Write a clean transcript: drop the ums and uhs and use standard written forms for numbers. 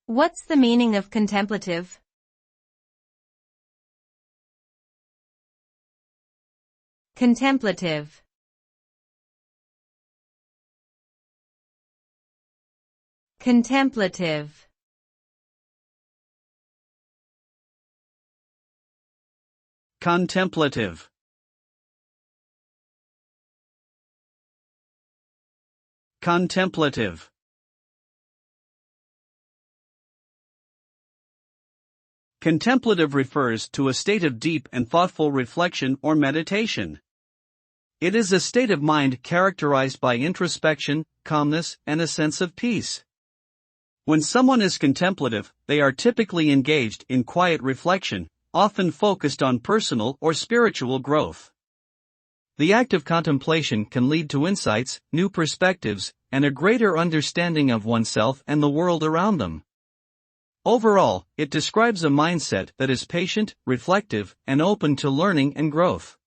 What's the meaning of contemplative? Contemplative. Contemplative. Contemplative. Contemplative. Contemplative refers to a state of deep and thoughtful reflection or meditation. It is a state of mind characterized by introspection, calmness, and a sense of peace. When someone is contemplative, they are typically engaged in quiet reflection, often focused on personal or spiritual growth. The act of contemplation can lead to insights, new perspectives, and a greater understanding of oneself and the world around them. Overall, it describes a mindset that is patient, reflective, and open to learning and growth.